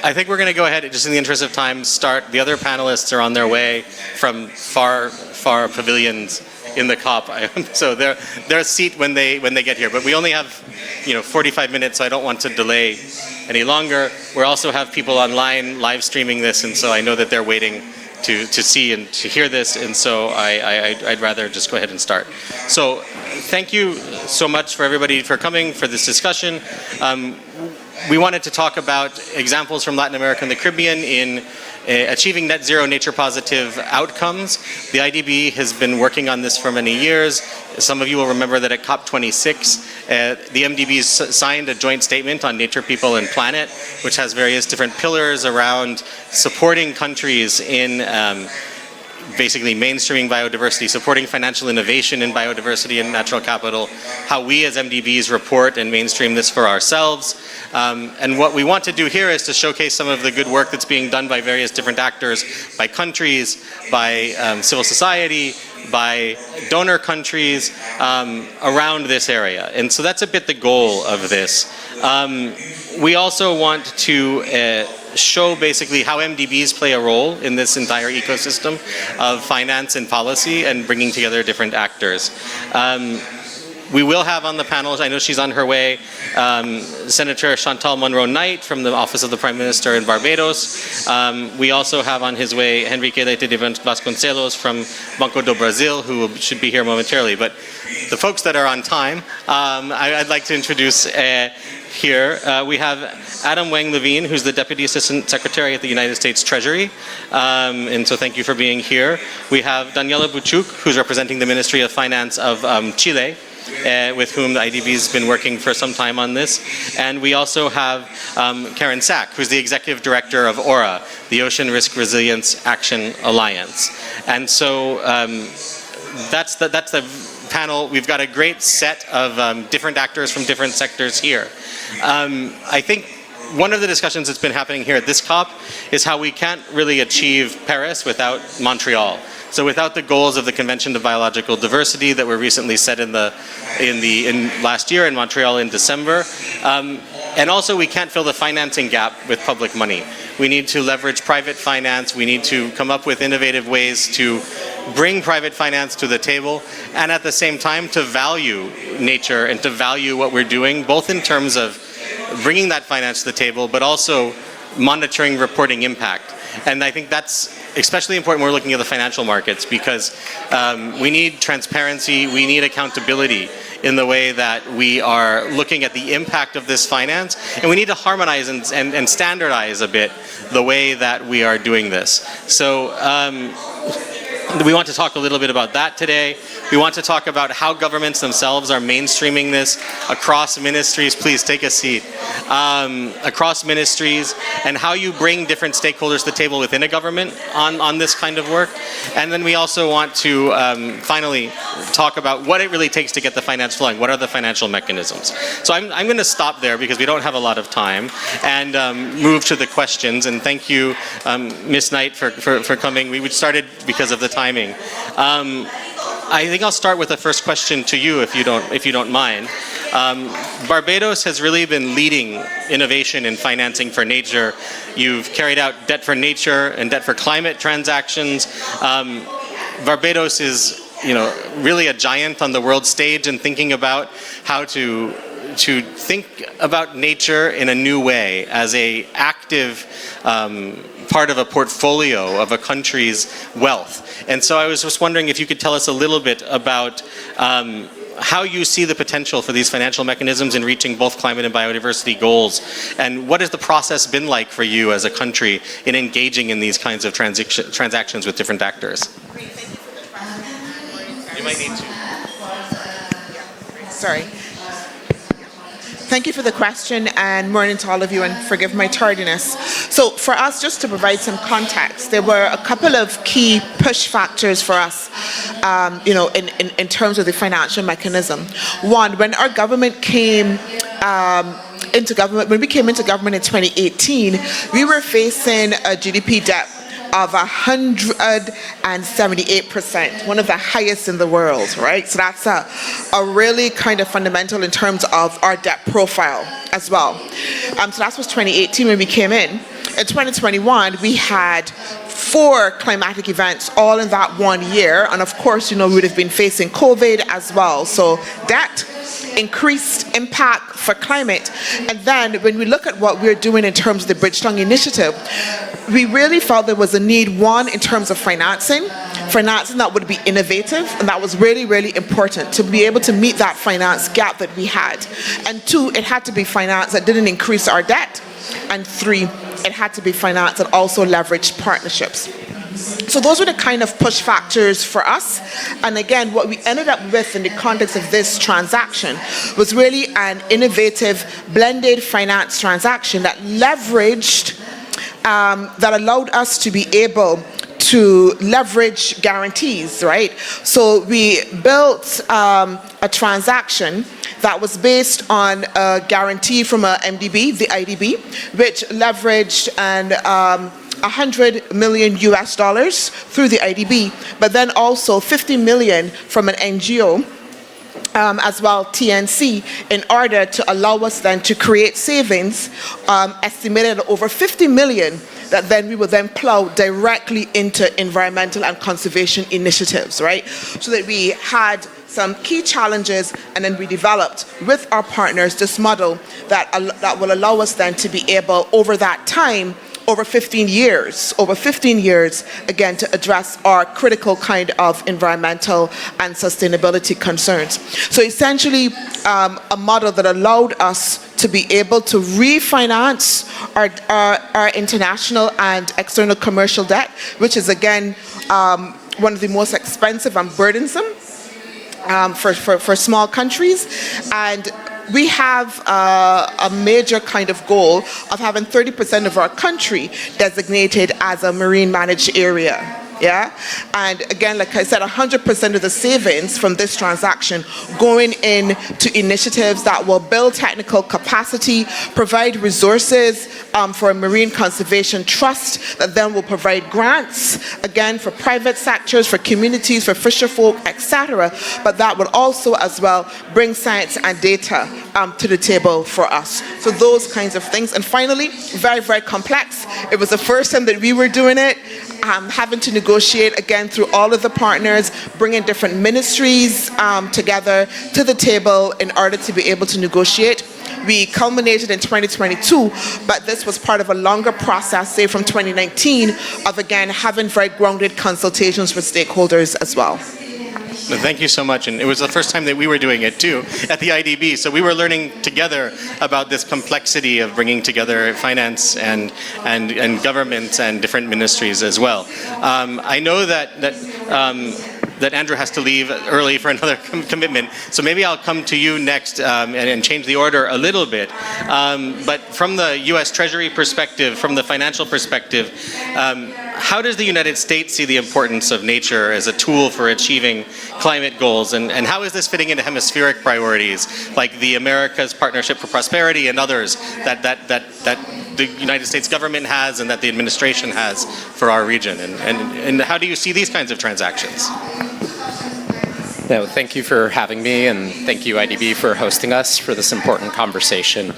I think we're going to go ahead, just in the interest of time, start. The other panelists are on their way from far pavilions in the COP, so they're a seat when they get here. But we only have 45 minutes, so I don't want to delay any longer. We also have people online live streaming this, and so I know that they're waiting to see and to hear this, and so I'd rather just go ahead and start. So thank you so much for everybody for coming for this discussion. We wanted to talk about examples from Latin America and the Caribbean in achieving net zero nature positive outcomes. The IDB has been working on this for many years. Some of you will remember that at COP26, the MDBs signed a joint statement on nature, people, and planet, which has various different pillars around supporting countries in basically mainstreaming biodiversity, supporting financial innovation in biodiversity and natural capital, how we as MDBs report and mainstream this for ourselves. And what we want to do here is to showcase some of the good work that's being done by various different actors, by countries, by civil society, by donor countries around this area. And so that's a bit the goal of this. We also want to show basically how MDBs play a role in this entire ecosystem of finance and policy and bringing together different actors. We will have on the panel, I know she's on her way, Senator Chantal Monroe-Knight from the Office of the Prime Minister in Barbados. We also have on his way Henrique Leite de Vasconcelos from Banco do Brasil, who should be here momentarily. But the folks that are on time, I'd like to introduce here. We have Adam Wang Levine, who's the Deputy Assistant Secretary at the United States Treasury. And so thank you for being here. We have Daniela Buchuk, who's representing the Ministry of Finance of Chile, with whom the IDB has been working for some time on this. And we also have Karen Sack, who's the Executive Director of ORA, the Ocean Risk Resilience Action Alliance. And so that's the panel. We've got a great set of different actors from different sectors here. I think one of the discussions that's been happening here at this COP is how we can't really achieve Paris without Montreal. So without the goals of the Convention of Biological Diversity that were recently set in last year in Montreal in December, and also we can't fill the financing gap with public money. We need to leverage private finance. We need to come up with innovative ways to bring private finance to the table, and at the same time to value nature and to value what we're doing, both in terms of bringing that finance to the table, but also monitoring, reporting impact. And I think that's especially important when we're looking at the financial markets, because we need transparency, we need accountability in the way that we are looking at the impact of this finance, and we need to harmonize and standardize a bit the way that we are doing this. So we want to talk a little bit about that today. We want to talk about how governments themselves are mainstreaming this across ministries. Please take a seat. Across ministries, and how you bring different stakeholders to the table within a government on this kind of work. And then we also want to finally talk about what it really takes to get the finance flowing. What are the financial mechanisms? So I'm going to stop there because we don't have a lot of time, and move to the questions. And thank you, Ms. Knight, for coming. We started because of the timing. I think I'll start with the first question to you, if you don't mind. Barbados has really been leading innovation in financing for nature. You've carried out debt for nature and debt for climate transactions. Barbados is, really a giant on the world stage in thinking about how to think about nature in a new way as a active part of a portfolio of a country's wealth. And so I was just wondering if you could tell us a little bit about how you see the potential for these financial mechanisms in reaching both climate and biodiversity goals, and what has the process been like for you as a country in engaging in these kinds of transactions with different actors? You might need to. Sorry. Thank you for the question, and morning to all of you, and forgive my tardiness. So for us, just to provide some context, there were a couple of key push factors for us, in terms of the financial mechanism. One, when our government came into government, when we came into government in 2018, we were facing a GDP debt of 178%, one of the highest in the world, right? So that's a really kind of fundamental in terms of our debt profile as well. So that was 2018 when we came in. in 2021, we had 4 climatic events all in that 1 year. And of course, we would have been facing COVID as well. So that increased impact for climate. And then when we look at what we're doing in terms of the Bridgetown Initiative, we really felt there was a need, one, in terms of financing that would be innovative, and that was really, really important to be able to meet that finance gap that we had. And 2, it had to be finance that didn't increase our debt. And 3, it had to be finance that also leveraged partnerships. So those were the kind of push factors for us. And again, what we ended up with in the context of this transaction was really an innovative blended finance transaction that leveraged, that allowed us to be able to leverage guarantees, right? So we built a transaction that was based on a guarantee from a MDB, the IDB, which leveraged an $100 million US dollars through the IDB, but then also 50 million from an NGO, as well TNC, in order to allow us then to create savings estimated at over 50 million that then we will then plow directly into environmental and conservation initiatives, right? So that we had some key challenges, and then we developed with our partners this model that will allow us then to be able, over that time, over 15 years, again, to address our critical kind of environmental and sustainability concerns. So essentially, a model that allowed us to be able to refinance our international and external commercial debt, which is, again, one of the most expensive and burdensome for small countries. And we have a major kind of goal of having 30% of our country designated as a marine managed area. Yeah, and again, like I said, 100% of the savings from this transaction going into initiatives that will build technical capacity, provide resources for a marine conservation trust that then will provide grants, again, for private sectors, for communities, for fisher folk, etc. But that will also as well bring science and data to the table for us. So those kinds of things. And finally, very, very complex. It was the first time that we were doing it. Having to negotiate again through all of the partners, bringing different ministries together to the table in order to be able to negotiate. We culminated in 2022, but this was part of a longer process, say from 2019, of again having very grounded consultations with stakeholders as well. Thank you so much. And it was the first time that we were doing it too at the IDB. So we were learning together about this complexity of bringing together finance and government and different ministries as well. I know that Andrew has to leave early for another commitment. So maybe I'll come to you next and change the order a little bit. But from the U.S. Treasury perspective, from the financial perspective, how does the United States see the importance of nature as a tool for achieving climate goals? And how is this fitting into hemispheric priorities like the America's Partnership for Prosperity and others that the United States government has and that the administration has for our region? And how do you see these kinds of transactions? No, thank you for having me, and thank you, IDB, for hosting us for this important conversation.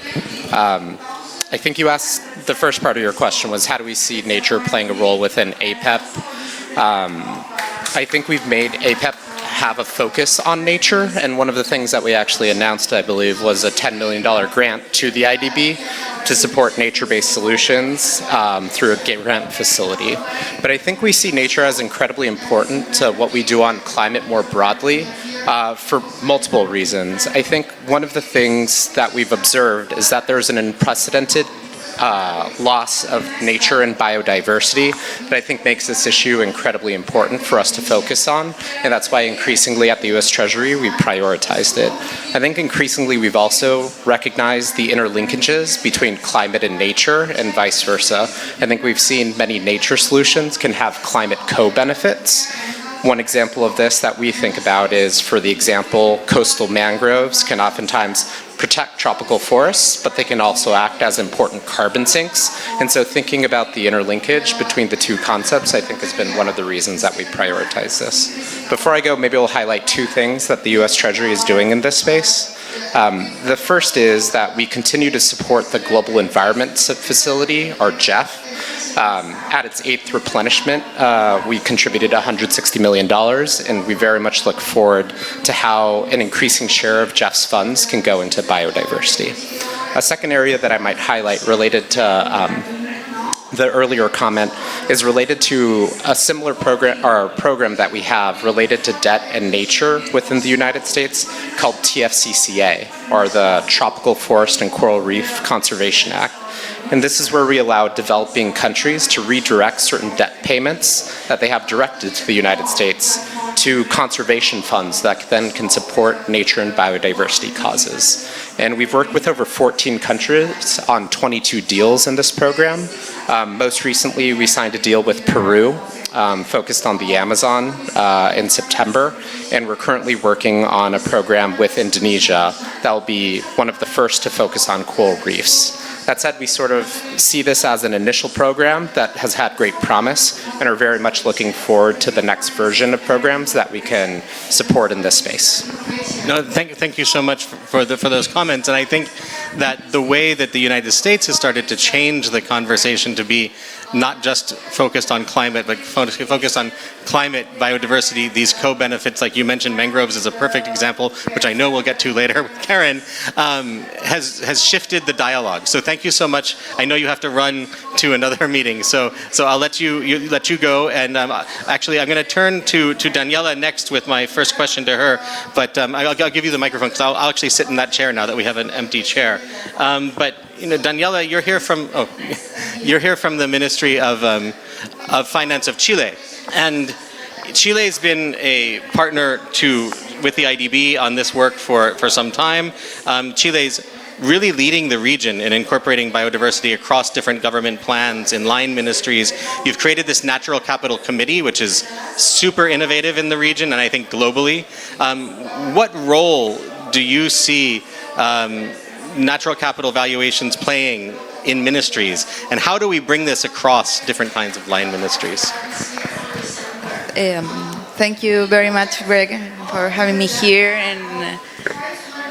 I think you asked, the first part of your question was, how do we see nature playing a role within APEP? I think we've made APEP have a focus on nature, and one of the things that we actually announced, I believe, was a $10 million grant to the IDB to support nature-based solutions through a grant facility. But I think we see nature as incredibly important to what we do on climate more broadly for multiple reasons. I think one of the things that we've observed is that there's an unprecedented loss of nature and biodiversity that I think makes this issue incredibly important for us to focus on, and that's why increasingly at the U.S. Treasury we prioritized it. I think increasingly we've also recognized the interlinkages between climate and nature and vice versa. I think we've seen many nature solutions can have climate co-benefits. One example of this that we think about is, for the example, coastal mangroves can oftentimes protect tropical forests, but they can also act as important carbon sinks. And so thinking about the interlinkage between the two concepts, I think, has been one of the reasons that we prioritize this. Before I go, maybe I'll highlight two things that the U.S. Treasury is doing in this space. The first is that we continue to support the Global Environment Facility, or GEF. At its 8th replenishment, we contributed $160 million, and we very much look forward to how an increasing share of GEF's funds can go into biodiversity. A second area that I might highlight related to the earlier comment is related to a similar program that we have related to debt and nature within the United States called TFCCA, or the Tropical Forest and Coral Reef Conservation Act. And this is where we allow developing countries to redirect certain debt payments that they have directed to the United States to conservation funds that then can support nature and biodiversity causes. And we've worked with over 14 countries on 22 deals in this program. Most recently, we signed a deal with Peru, focused on the Amazon in September, and we're currently working on a program with Indonesia that will be one of the first to focus on coral reefs. That said, we sort of see this as an initial program that has had great promise and are very much looking forward to the next version of programs that we can support in this space. No, thank you so much for those comments. And I think that the way that the United States has started to change the conversation to be not just focused on climate, but focused on climate, biodiversity, these co-benefits, like you mentioned, mangroves is a perfect example, which I know we'll get to later with Karen, has shifted the dialogue. So thank you so much. I know you have to run to another meeting, so I'll let you go. And actually, I'm going to turn to Daniela next with my first question to her. But I'll give you the microphone because I'll actually sit in that chair now that we have an empty chair. But Daniela, you're here from the Ministry of Finance of Chile, and Chile's been a partner with the IDB on this work for some time. Chile's really leading the region in incorporating biodiversity across different government plans in line ministries. You've created this Natural Capital Committee, which is super innovative in the region and I think globally. What role do you see natural capital valuations playing in ministries, and how do we bring this across different kinds of line ministries? Thank you very much, Greg, for having me here, and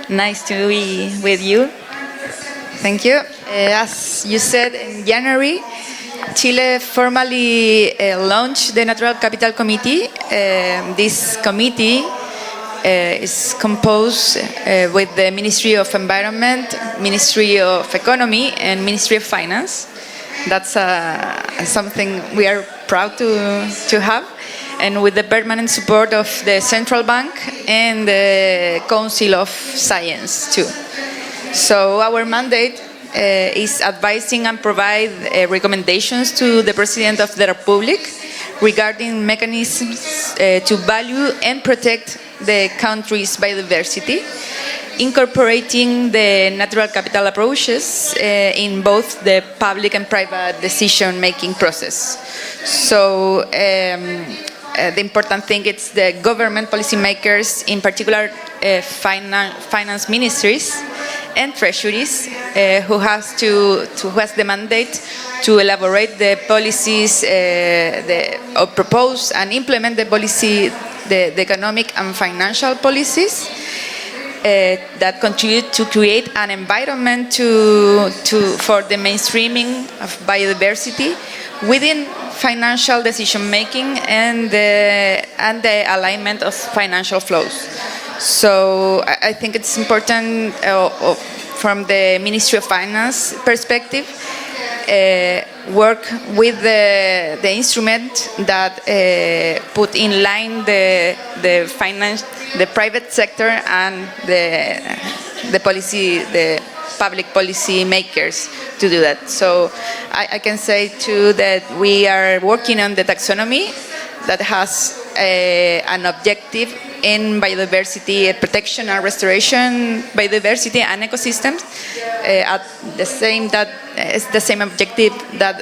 nice to be with you. Thank you. As you said, in January, Chile formally launched the Natural Capital Committee. This committee is composed with the Ministry of Environment, Ministry of Economy, and Ministry of Finance. That's something we are proud to have, and with the permanent support of the Central Bank and the Council of Science too. So our mandate is advising and provide recommendations to the President of the Republic regarding mechanisms to value and protect the country's biodiversity, incorporating the natural capital approaches in both the public and private decision-making process. So the important thing is the government policymakers, in particular finance ministries and treasuries, who has the mandate to elaborate the policies, or propose and implement the policy, the economic and financial policies that contribute to create an environment for the mainstreaming of biodiversity within financial decision making and the alignment of financial flows. So I think it's important from the Ministry of Finance perspective, work with the instrument that put in line the finance, the private sector and the policy, the public policy makers to do that. So I can say too that we are working on the taxonomy that has an objective in biodiversity protection and restoration, biodiversity and ecosystems. At the same objective that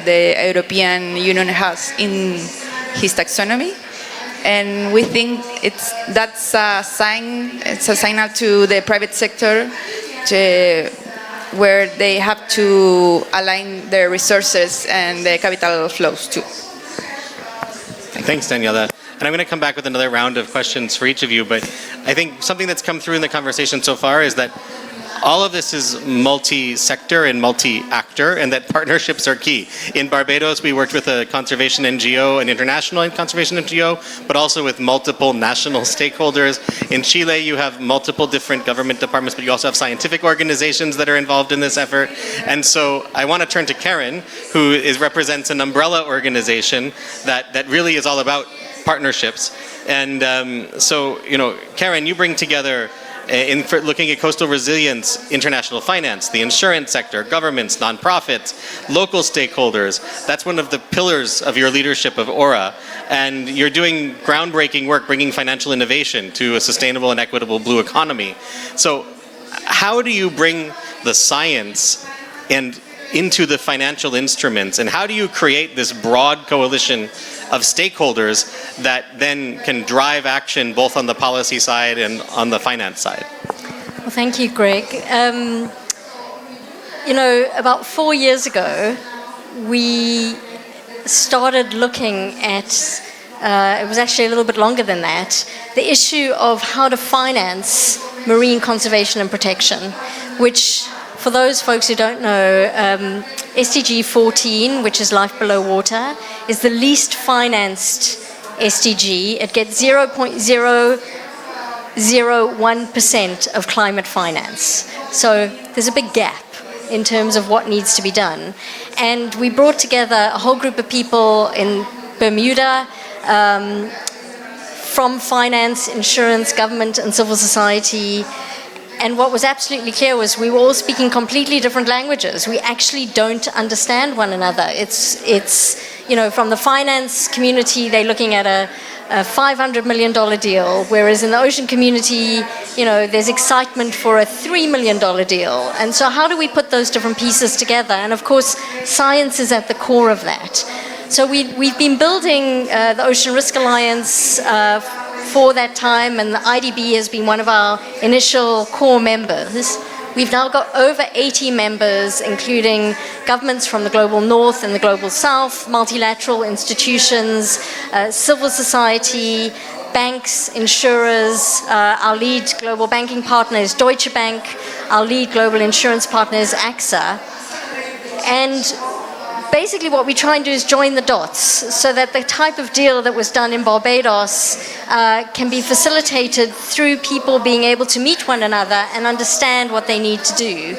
the European Union has in his taxonomy. And we think that's a sign. It's a signal to the private sector where they have to align their resources and the capital flows too. Thanks, Daniela. And I'm going to come back with another round of questions for each of you, but I think something that's come through in the conversation so far is that all of this is multi-sector and multi-actor, and that partnerships are key. In Barbados, we worked with a conservation NGO, an international conservation NGO, but also with multiple national stakeholders. In Chile, you have multiple different government departments, but you also have scientific organizations that are involved in this effort. And so I want to turn to Karen, who represents an umbrella organization that really is all about partnerships. And so, Karen, you bring together for looking at coastal resilience, international finance, the insurance sector, governments, nonprofits, local stakeholders. That's one of the pillars of your leadership of Aura. And you're doing groundbreaking work bringing financial innovation to a sustainable and equitable blue economy. So how do you bring the science into the financial instruments, and how do you create this broad coalition of stakeholders that then can drive action both on the policy side and on the finance side? Well, thank you, Greg. About 4 years ago, we started looking at, it was actually a little bit longer than that, the issue of how to finance marine conservation and protection, which, for those folks who don't know, SDG 14, which is life below water, is the least financed SDG. It gets 0.001% of climate finance. So there's a big gap in terms of what needs to be done. And we brought together a whole group of people in Bermuda, from finance, insurance, government, and civil society. And what was absolutely clear was we were all speaking completely different languages. We actually don't understand one another. It's from the finance community, they're looking at a $500 million deal, whereas in the ocean community, there's excitement for a $3 million deal. And so how do we put those different pieces together? And of course, science is at the core of that. So we've been building the Ocean Risk Alliance for that time, and the IDB has been one of our initial core members. We've now got over 80 members, including governments from the global north and the global south, multilateral institutions, civil society, banks, insurers. Our lead global banking partner is Deutsche Bank. Our lead global insurance partner is AXA. And basically what we try and do is join the dots so that the type of deal that was done in Barbados can be facilitated through people being able to meet one another and understand what they need to do.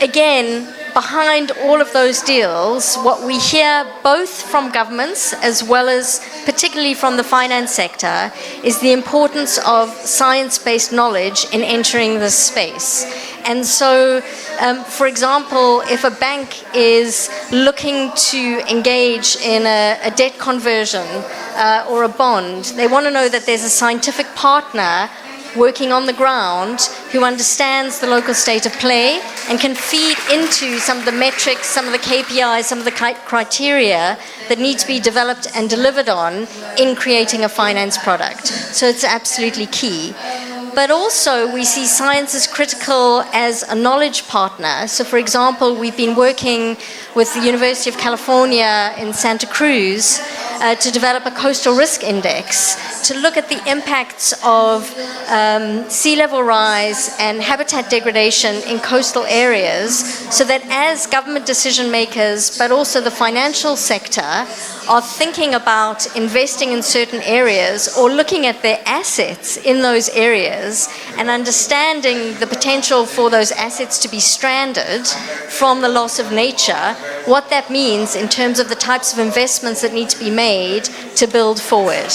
Again, behind all of those deals, what we hear both from governments as well as particularly from the finance sector is the importance of science-based knowledge in entering this space. And so, for example, if a bank is looking to engage in a debt conversion or a bond, they want to know that there's a scientific partner working on the ground who understands the local state of play and can feed into some of the metrics, some of the KPIs, some of the criteria that need to be developed and delivered on in creating a finance product. So it's absolutely key. But also we see science as critical as a knowledge partner. So for example, we've been working with the University of California in Santa Cruz to develop a coastal risk index to look at the impacts of sea level rise and habitat degradation in coastal areas, so that as government decision makers, but also the financial sector, are thinking about investing in certain areas or looking at their assets in those areas and understanding the potential for those assets to be stranded from the loss of nature, what that means in terms of the types of investments that need to be made to build forward.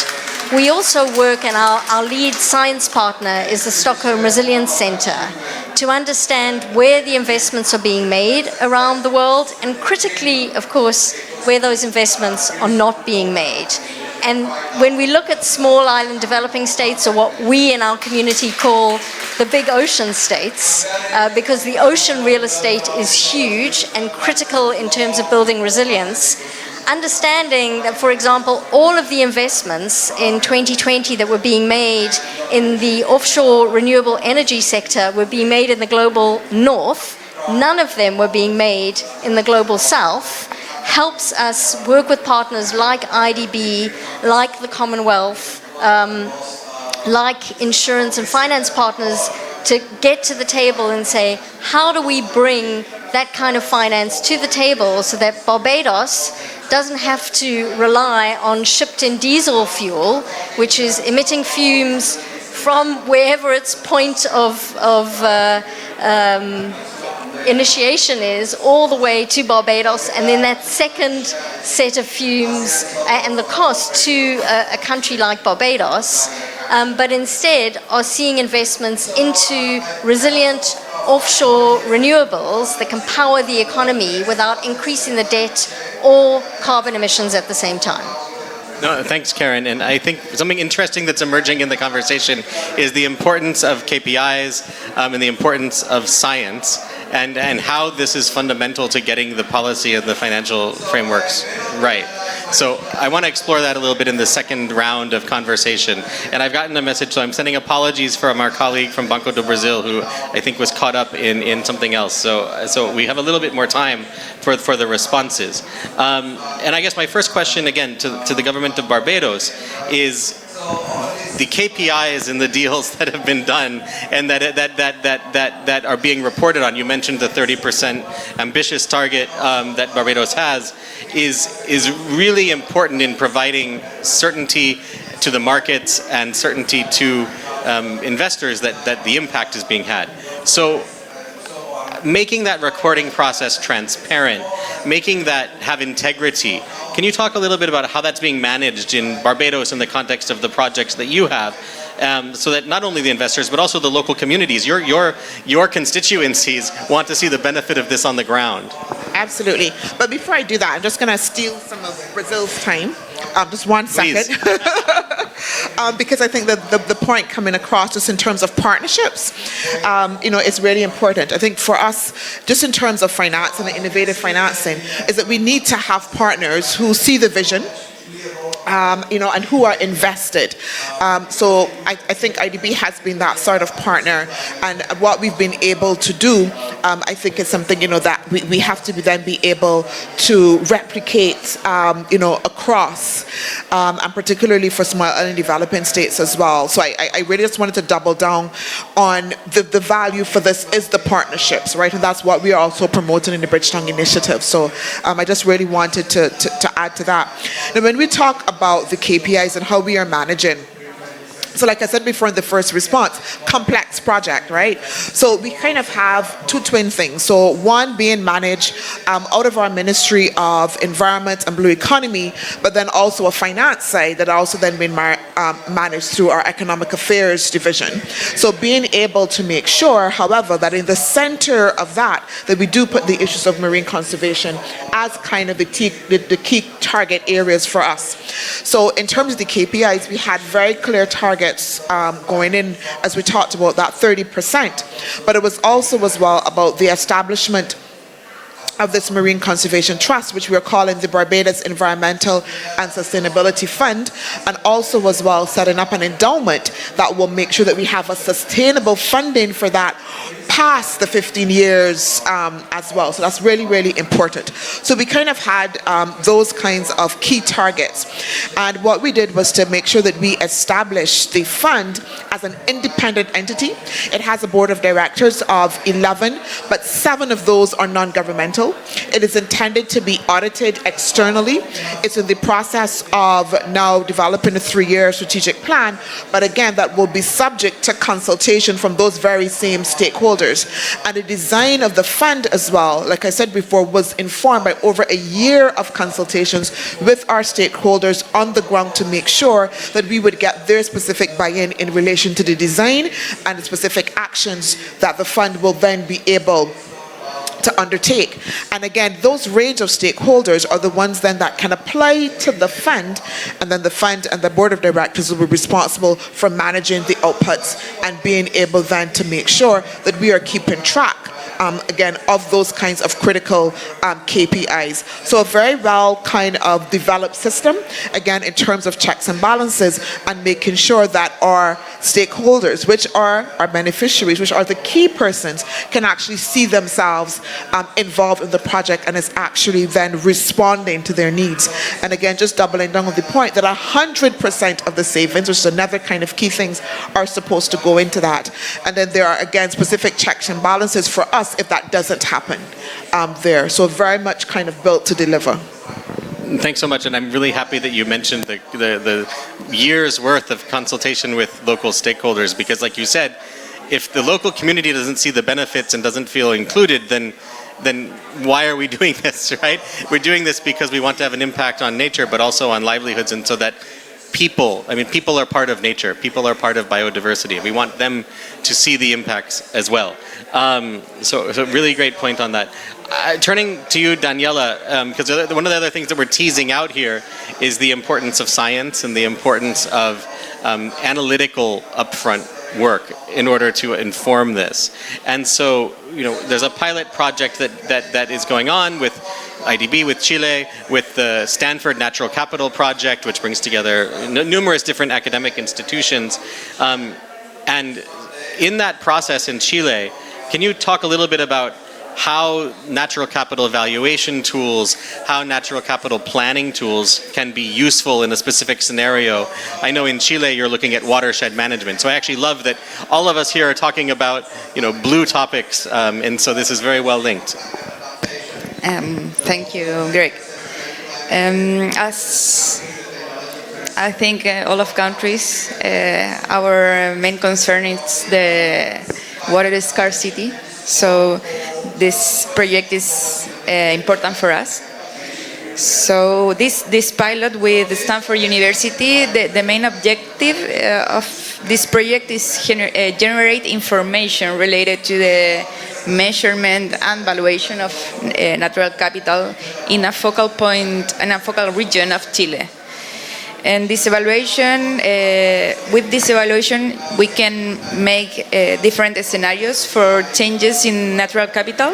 We also work, and our lead science partner is the Stockholm Resilience Center, to understand where the investments are being made around the world, and critically, of course, where those investments are not being made. And when we look at small island developing states, or what we in our community call the big ocean states, because the ocean real estate is huge and critical in terms of building resilience, understanding that, for example, all of the investments in 2020 that were being made in the offshore renewable energy sector were being made in the global north, none of them were being made in the global south. helps us work with partners like IDB, like the Commonwealth, like insurance and finance partners to get to the table and say, how do we bring that kind of finance to the table so that Barbados doesn't have to rely on shipped-in diesel fuel, which is emitting fumes from wherever its point of initiation is, all the way to Barbados, and then that second set of fumes and the cost to a country like Barbados, but instead are seeing investments into resilient offshore renewables that can power the economy without increasing the debt or carbon emissions at the same time. No, thanks, Karen. And I think something interesting that's emerging in the conversation is the importance of KPIs and the importance of science and how this is fundamental to getting the policy and the financial frameworks right. So I want to explore that a little bit in the second round of conversation. And I've gotten a message, so I'm sending apologies from our colleague from Banco do Brasil, who I think was caught up in something else. So we have a little bit more time for the responses. And I guess my first question, again, to the government of Barbados is the KPIs and the deals that have been done and that are being reported on. You mentioned the 30% ambitious target that Barbados has is really important in providing certainty to the markets and certainty to investors that the impact is being had. So making that recording process transparent, making that have integrity. Can you talk a little bit about how that's being managed in Barbados in the context of the projects that you have, so that not only the investors but also the local communities, your constituencies, want to see the benefit of this on the ground? Absolutely. But before I do that, I'm just going to steal some of Brazil's time. Just 1 second. Because I think that the point coming across just in terms of partnerships, is really important. I think for us, just in terms of finance and the innovative financing, is that we need to have partners who see the vision, and who are invested. So I think IDB has been that sort of partner, and what we've been able to do, I think is something, that we have to then be able to replicate, across, and particularly for small and developing states as well. So I really just wanted to double down on the value for this is the partnerships, right? And that's what we are also promoting in the Bridgetown Initiative. So I just really wanted to add to that. Now, when we talk about the KPIs and how we are managing, so like I said before in the first response, complex project, right? So we kind of have two twin things. So one being managed out of our Ministry of Environment and Blue Economy, but then also a finance side that also then been managed through our Economic Affairs Division. So being able to make sure, however, that in the center of that we do put the issues of marine conservation as kind of the key target areas for us. So in terms of the KPIs, we had very clear targets going in, as we talked about, that 30%. But it was also as well about the establishment of this Marine Conservation Trust, which we are calling the Barbados Environmental and Sustainability Fund, and also as well setting up an endowment that will make sure that we have a sustainable funding for that past the 15 years as well. So that's really, really important. So we kind of had those kinds of key targets. And what we did was to make sure that we established the fund as an independent entity. It has a board of directors of 11, but 7 of those are non-governmental. It is intended to be audited externally. It's in the process of now developing a 3-year strategic plan, but again, that will be subject to consultation from those very same stakeholders. And the design of the fund as well, like I said before, was informed by over a year of consultations with our stakeholders on the ground to make sure that we would get their specific buy-in in relation to the design and the specific actions that the fund will then be able to undertake. And again, those range of stakeholders are the ones then that can apply to the fund, and then the fund and the board of directors will be responsible for managing the outputs and being able then to make sure that we are keeping track again, of those kinds of critical KPIs. So a very well kind of developed system, again, in terms of checks and balances, and making sure that our stakeholders, which are our beneficiaries, which are the key persons, can actually see themselves involved in the project and is actually then responding to their needs. And again, just doubling down on the point that 100% of the savings, which is another kind of key things, are supposed to go into that. And then there are, again, specific checks and balances for us if that doesn't happen there. So very much kind of built to deliver. Thanks so much, and I'm really happy that you mentioned the years worth of consultation with local stakeholders, because like you said, if the local community doesn't see the benefits and doesn't feel included, then why are we doing this, right? We're doing this because we want to have an impact on nature, but also on livelihoods, and so that people are part of nature, people are part of biodiversity. We want them to see the impacts as well. So really great point on that. Turning to you, Daniela, because one of the other things that we're teasing out here is the importance of science and the importance of analytical upfront work in order to inform this. And so, there's a pilot project that is going on with IDB, with Chile, with the Stanford Natural Capital Project, which brings together numerous different academic institutions. And in that process in Chile, can you talk a little bit about how natural capital evaluation tools, how natural capital planning tools can be useful in a specific scenario? I know in Chile you're looking at watershed management, so I actually love that all of us here are talking about blue topics, and so this is very well linked. Thank you, Greg. As I think all of countries, our main concern is the water scarcity. So this project is important for us. So this pilot with Stanford University, the main objective of this project is generate information related to the measurement and valuation of natural capital in a focal point, in a focal region of Chile. And this evaluation, with this evaluation, we can make different scenarios for changes in natural capital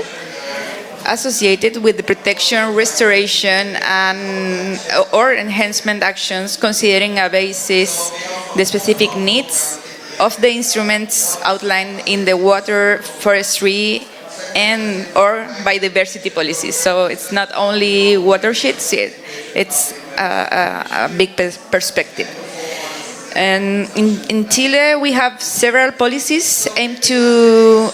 associated with the protection, restoration, and or enhancement actions, considering a basis the specific needs of the instruments outlined in the water, forestry, and or biodiversity policies. So it's not only watersheds; it's a big perspective. And in Chile, we have several policies aimed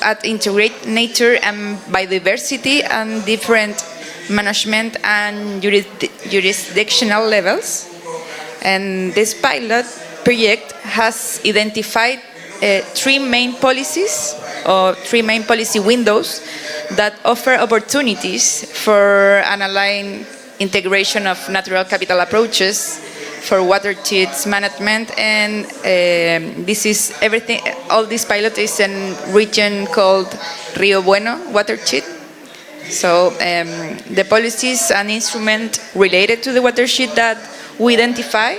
at integrate nature and biodiversity and different management and jurisdictional levels. And this pilot project has identified three main policies or three main policy windows that offer opportunities for an aligned integration of natural capital approaches for watersheds management, and this is everything. All this pilot is in region called Rio Bueno watershed. So the policies and instruments related to the watershed that we identify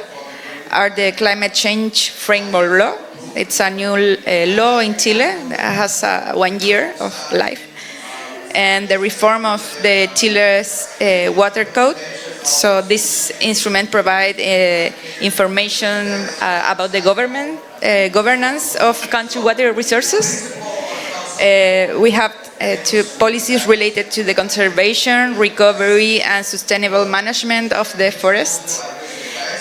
are the climate change framework law. It's a new law in Chile that has 1 year of life, and the reform of the Chile's water code. So this instrument provides information about the governance of country water resources. We have two policies related to the conservation, recovery, and sustainable management of the forests.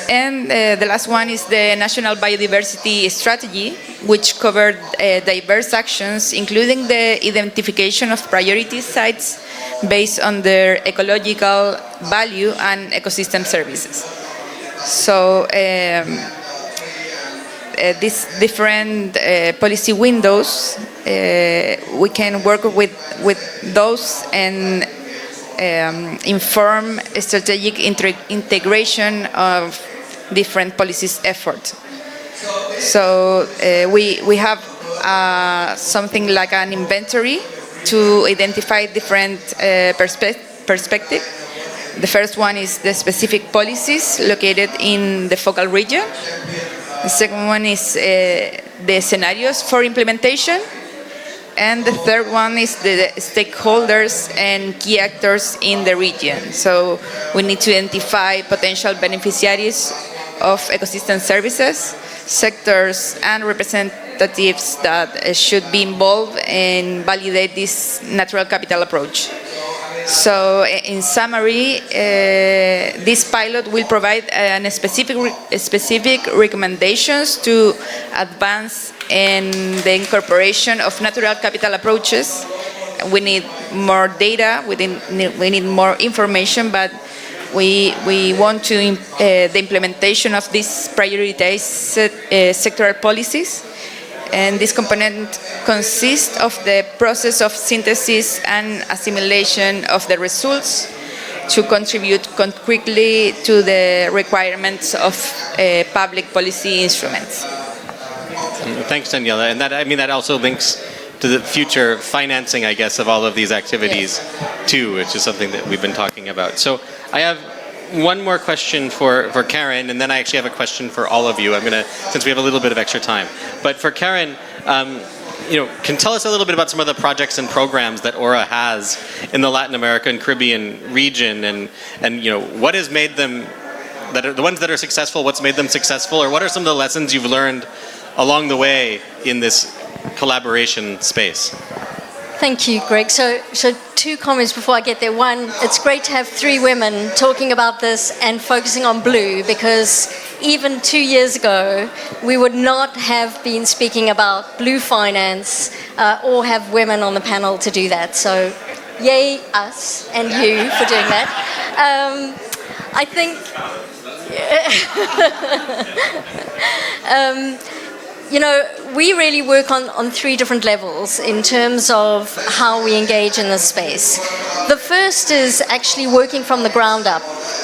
And the last one is the National Biodiversity Strategy, which covered diverse actions, including the identification of priority sites based on their ecological value and ecosystem services. So these different policy windows, we can work with those and inform strategic integration of different policies effort. So we have something like an inventory to identify different perspectives. The first one is the specific policies located in the focal region. The second one is the scenarios for implementation. And the third one is the stakeholders and key actors in the region. So we need to identify potential beneficiaries of ecosystem services, sectors, and representatives that should be involved and validate this natural capital approach. So in summary, this pilot will provide specific recommendations to advance in the incorporation of natural capital approaches. We need more data, we need more information, but we want to the implementation of these prioritized sectoral policies. And this component consists of the process of synthesis and assimilation of the results to contribute concretely to the requirements of public policy instruments. Thanks, Daniela. And that also links to the future financing, I guess, of all of these activities too, which is something that we've been talking about. So I have one more question for Karen, and then I actually have a question for all of you. Since we have a little bit of extra time. But for Karen, can tell us a little bit about some of the projects and programs that Aura has in the Latin America and Caribbean region, and what has made them, that are the ones that are successful, what's made them successful, or what are some of the lessons you've learned along the way in this collaboration space? Thank you, Greg. So two comments before I get there. One, it's great to have three women talking about this and focusing on blue, because even 2 years ago, we would not have been speaking about blue finance or have women on the panel to do that. So yay us and you for doing that. I think... we really work on three different levels in terms of how we engage in this space. The first is actually working from the ground up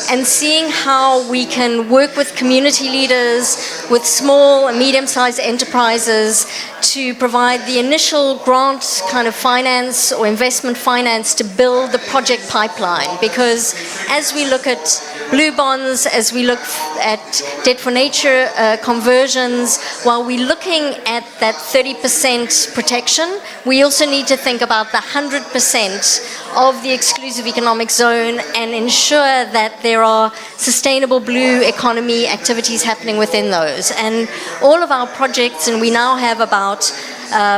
and seeing how we can work with community leaders, with small and medium-sized enterprises to provide the initial grant kind of finance or investment finance to build the project pipeline. Because as we look at blue bonds, as we look at debt for nature conversions, while we're looking at that 30% protection, we also need to think about the 100% of the exclusive economic zone and ensure that there are sustainable blue economy activities happening within those. And all of our projects, and we now have about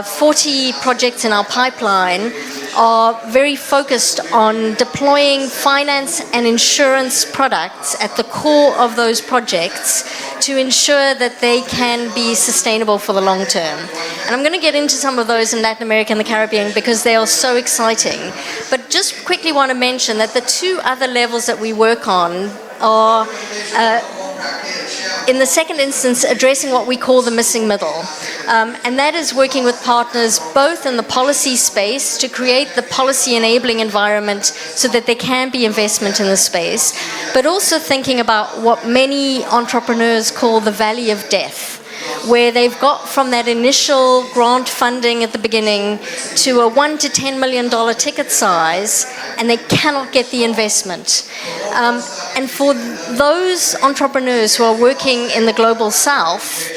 40 projects in our pipeline, are very focused on deploying finance and insurance products at the core of those projects to ensure that they can be sustainable for the long term. And I'm going to get into some of those in Latin America and the Caribbean because they are so exciting. But just quickly want to mention that the two other levels that we work on are in the second instance, addressing what we call the missing middle. And that is working with partners both in the policy space to create the policy enabling environment so that there can be investment in the space, but also thinking about what many entrepreneurs call the valley of death, where they've got from that initial grant funding at the beginning to a $1 to $10 million ticket size, and they cannot get the investment. And for those entrepreneurs who are working in the global south,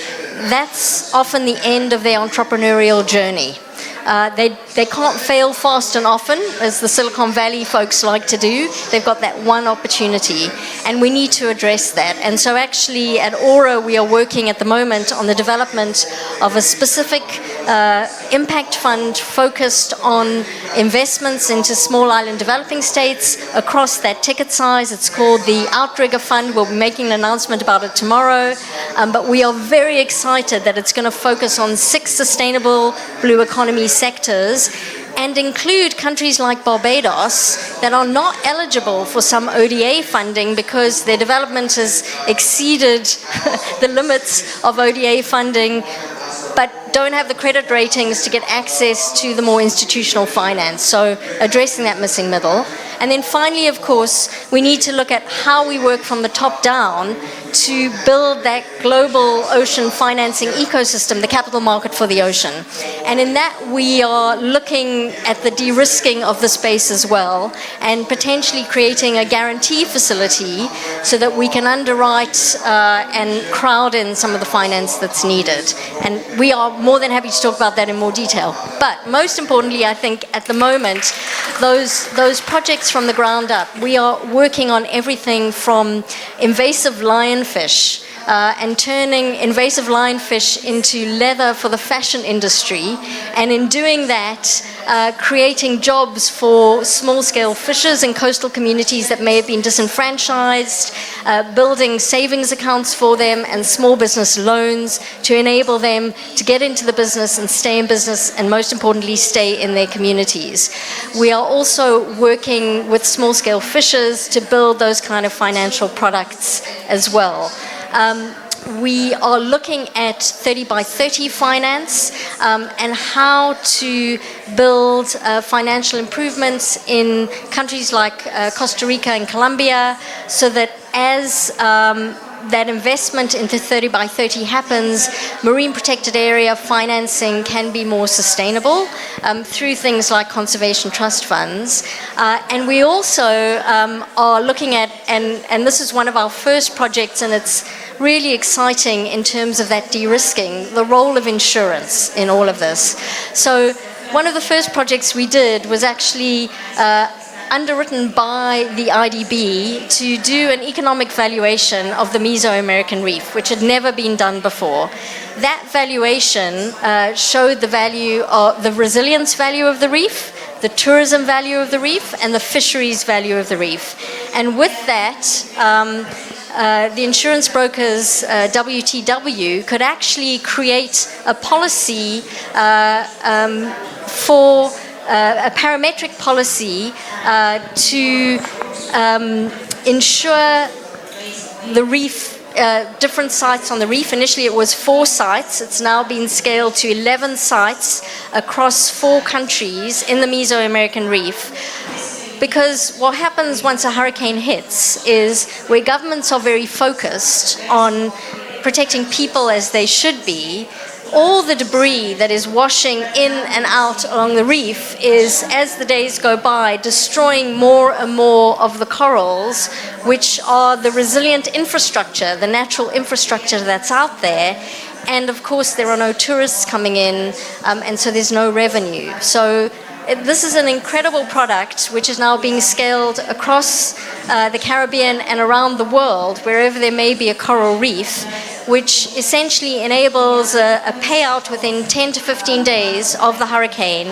that's often the end of their entrepreneurial journey. They can't fail fast and often, as the Silicon Valley folks like to do. They've got that one opportunity, and we need to address that. And so actually at Aura, we are working at the moment on the development of a specific impact fund focused on investments into small island developing states across that ticket size. It's called the Outrigger Fund. We'll be making an announcement about it tomorrow. But we are very excited that it's going to focus on 6 sustainable blue economy sectors and include countries like Barbados that are not eligible for some ODA funding because their development has exceeded the limits of ODA funding, but don't have the credit ratings to get access to the more institutional finance. So addressing that missing middle. And then finally, of course, we need to look at how we work from the top down to build that global ocean financing ecosystem, the capital market for the ocean. And in that, we are looking at the de-risking of the space as well, and potentially creating a guarantee facility so that we can underwrite and crowd in some of the finance that's needed. And we are more than happy to talk about that in more detail. But most importantly, I think at the moment, those projects from the ground up, we are working on everything from invasive lionfish and turning invasive lionfish into leather for the fashion industry, and in doing that, creating jobs for small-scale fishers in coastal communities that may have been disenfranchised, building savings accounts for them and small business loans to enable them to get into the business and stay in business, and most importantly, stay in their communities. We are also working with small-scale fishers to build those kind of financial products as well. We are looking at 30 by 30 finance and how to build financial improvements in countries like Costa Rica and Colombia, so that as that investment into 30 by 30 happens, marine protected area financing can be more sustainable through things like conservation trust funds. And we also are looking at, and this is one of our first projects, and it's really exciting in terms of that de-risking, the role of insurance in all of this. So one of the first projects we did was actually underwritten by the IDB to do an economic valuation of the Mesoamerican reef, which had never been done before. That valuation showed the value of the resilience value of the reef, the tourism value of the reef, and the fisheries value of the reef. And with that, the insurance brokers, WTW, could actually create a policy for a parametric policy to insure the reef, different sites on the reef. Initially it was 4 sites. It's now been scaled to 11 sites across 4 countries in the Mesoamerican reef. Because what happens once a hurricane hits is, where governments are very focused on protecting people as they should be, all the debris that is washing in and out along the reef is, as the days go by, destroying more and more of the corals, which are the resilient infrastructure, the natural infrastructure that's out there. And of course, there are no tourists coming in, and so there's no revenue. So this is an incredible product which is now being scaled across the Caribbean and around the world, wherever there may be a coral reef, which essentially enables a payout within 10 to 15 days of the hurricane.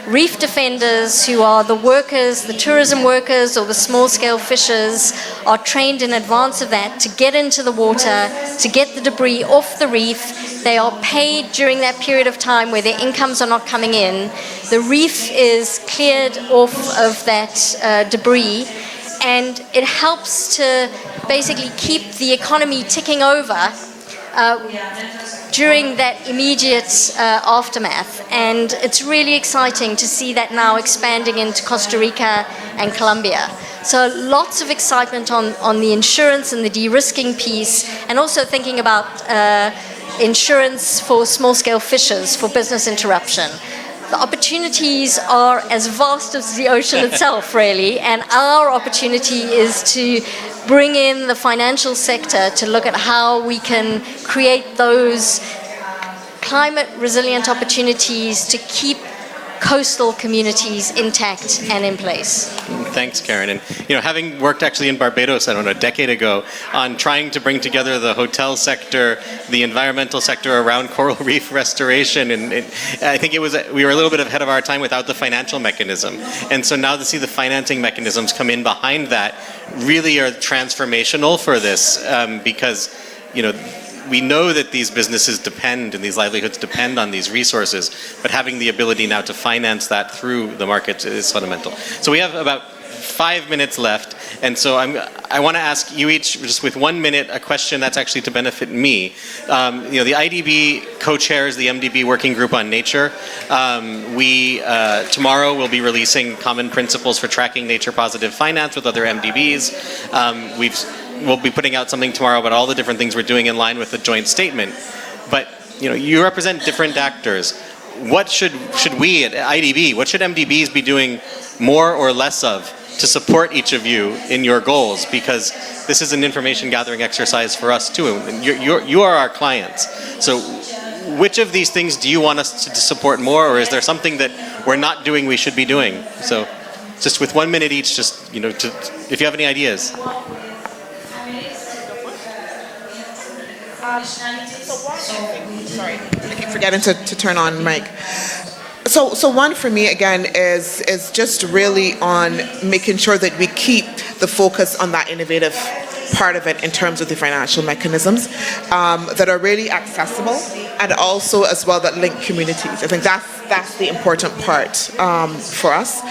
Reef defenders, who are the workers, the tourism workers or the small-scale fishers, are trained in advance of that to get into the water, to get the debris off the reef. They are paid during that period of time where their incomes are not coming in. The reef is cleared off of that debris, and it helps to basically keep the economy ticking over during that immediate aftermath. And it's really exciting to see that now expanding into Costa Rica and Colombia. So lots of excitement on the insurance and the de-risking piece, and also thinking about insurance for small-scale fishers for business interruption. The opportunities are as vast as the ocean itself, really, and our opportunity is to bring in the financial sector to look at how we can create those climate resilient opportunities to keep coastal communities intact and in place. Thanks, Karen. And having worked actually in Barbados, I don't know, a decade ago, on trying to bring together the hotel sector, the environmental sector around coral reef restoration, and I think we were a little bit ahead of our time without the financial mechanism. And so now to see the financing mechanisms come in behind that really are transformational for this, because we know that these businesses depend and these livelihoods depend on these resources, but having the ability now to finance that through the market is fundamental. So we have about 5 minutes left, and so I want to ask you each, just with 1 minute, a question that's actually to benefit me. The IDB co-chairs the MDB Working Group on Nature. Tomorrow we'll be releasing common principles for tracking nature-positive finance with other MDBs. We'll be putting out something tomorrow about all the different things we're doing in line with the joint statement. But you represent different actors. What should we at IDB, what should MDBs be doing more or less of to support each of you in your goals? Because this is an information gathering exercise for us too. And you are our clients. So which of these things do you want us to support more, or is there something that we're not doing we should be doing? So just with 1 minute each, just if you have any ideas. Sorry, I keep forgetting to turn on mic. So one for me again is just really on making sure that we keep the focus on that innovative part of it in terms of the financial mechanisms that are really accessible, and also as well that link communities. I think that's the important part for us.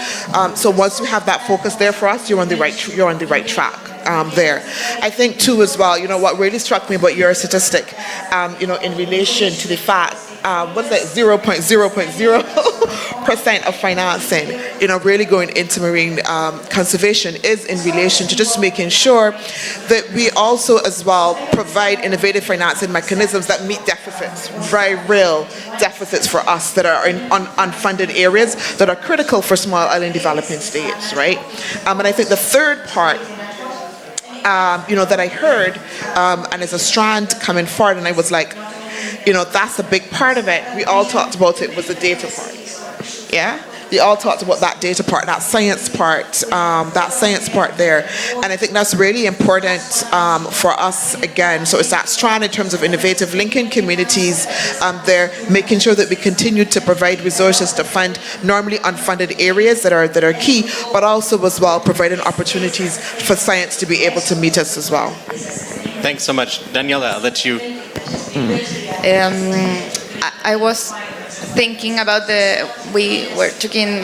So once we have that focus there for us, you're on the right track. There. I think too as well, what really struck me about your statistic, in relation to the fact, 0.0% of financing, really going into marine conservation is in relation to just making sure that we also as well provide innovative financing mechanisms that meet deficits, very real deficits for us that are in unfunded areas that are critical for small island developing states, right? And I think the third part that I heard, and as a strand coming forward, and I was like, that's a big part of it. We all talked about it, was the data part. Yeah? We all talked about that data part, that science part there. And I think that's really important for us again. So it's that strand in terms of innovative linking communities there, making sure that we continue to provide resources to fund normally unfunded areas that are key, but also as well providing opportunities for science to be able to meet us as well. Thanks so much. Daniela, I'll let you. I was thinking about we were talking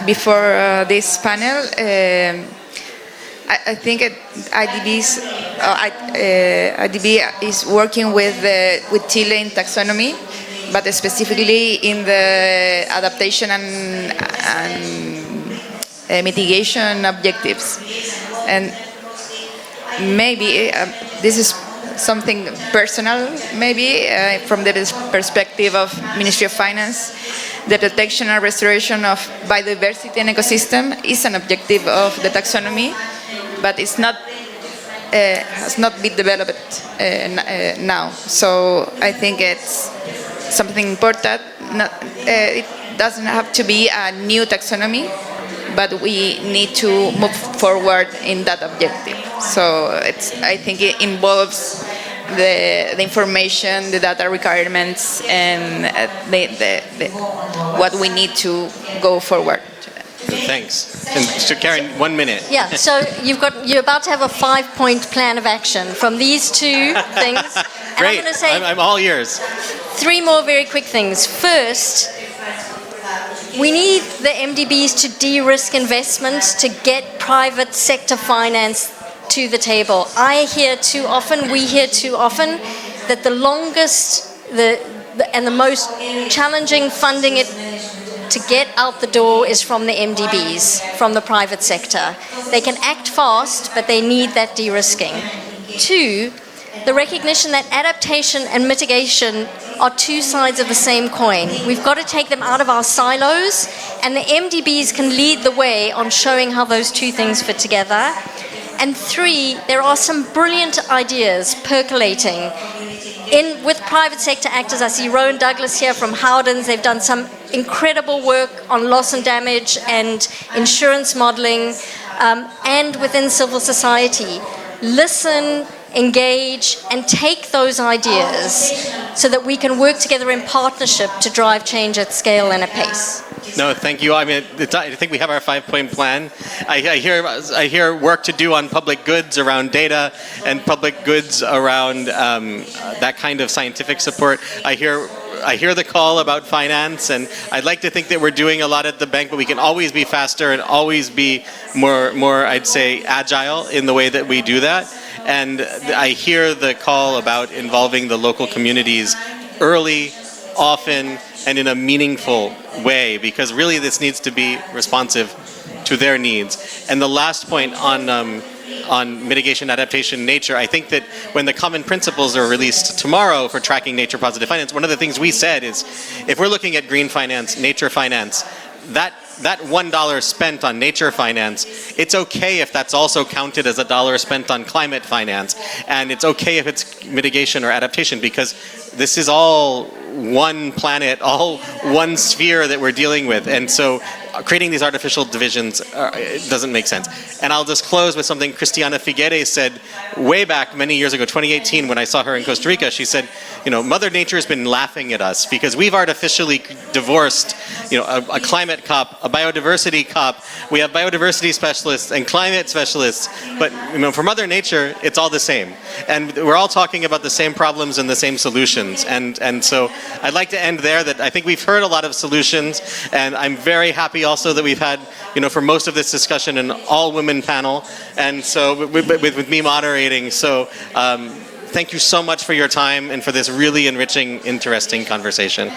before this panel. I think IDB is working with Chile in taxonomy, but specifically in the adaptation and mitigation objectives. And maybe this is something personal, maybe from the perspective of Ministry of Finance. The protection and restoration of biodiversity and ecosystem is an objective of the taxonomy, but it's not has not been developed now. So I think it's something important. It doesn't have to be a new taxonomy, but we need to move forward in that objective. So I think it involves the information, the data requirements, and what we need to go forward. Thanks. And so Karen, 1 minute. Yeah, so you're about to have a 5-point plan of action from these two things. And Great. I'm going to say I'm all ears. 3 more very quick things. First, we need the MDBs to de-risk investments to get private sector finance to the table. we hear too often that the longest and the most challenging funding it to get out the door is from the MDBs, from the private sector. They can act fast, but they need that de-risking. 2, the recognition that adaptation and mitigation are 2 sides of the same coin. We've got to take them out of our silos, and the MDBs can lead the way on showing how those 2 things fit together. And 3, there are some brilliant ideas percolating with private sector actors. I see Rowan Douglas here from Howdens. They've done some incredible work on loss and damage and insurance modeling, and within civil society. Listen, engage, and take those ideas so that we can work together in partnership to drive change at scale and at pace. No, thank you. I mean, I think we have our 5-point plan. I hear work to do on public goods around data and public goods around that kind of scientific support. I hear I hear the call about finance, and I'd like to think that we're doing a lot at the bank, but we can always be faster and always be more, I'd say, agile in the way that we do that. And I hear the call about involving the local communities early, often, and in a meaningful way, because really this needs to be responsive to their needs. And the last point on mitigation, adaptation, nature, I think that when the common principles are released tomorrow for tracking nature positive finance, one of the things we said is, if we're looking at green finance, nature finance, that $1 spent on nature finance, it's okay if that's also counted as $1 spent on climate finance, and it's okay if it's mitigation or adaptation, because this is all one planet, all one sphere that we're dealing with, and so creating these artificial divisions it doesn't make sense. And I'll just close with something Christiana Figueres said way back many years ago, 2018, when I saw her in Costa Rica. She said, Mother Nature has been laughing at us because we've artificially divorced, a climate COP, a biodiversity COP. We have biodiversity specialists and climate specialists, but for Mother Nature, it's all the same. And we're all talking about the same problems and the same solutions. And so I'd like to end there, that I think we've heard a lot of solutions, and I'm very happy also that we've had, for most of this discussion, an all-women panel, and so with me moderating. So thank you so much for your time and for this really enriching, interesting conversation.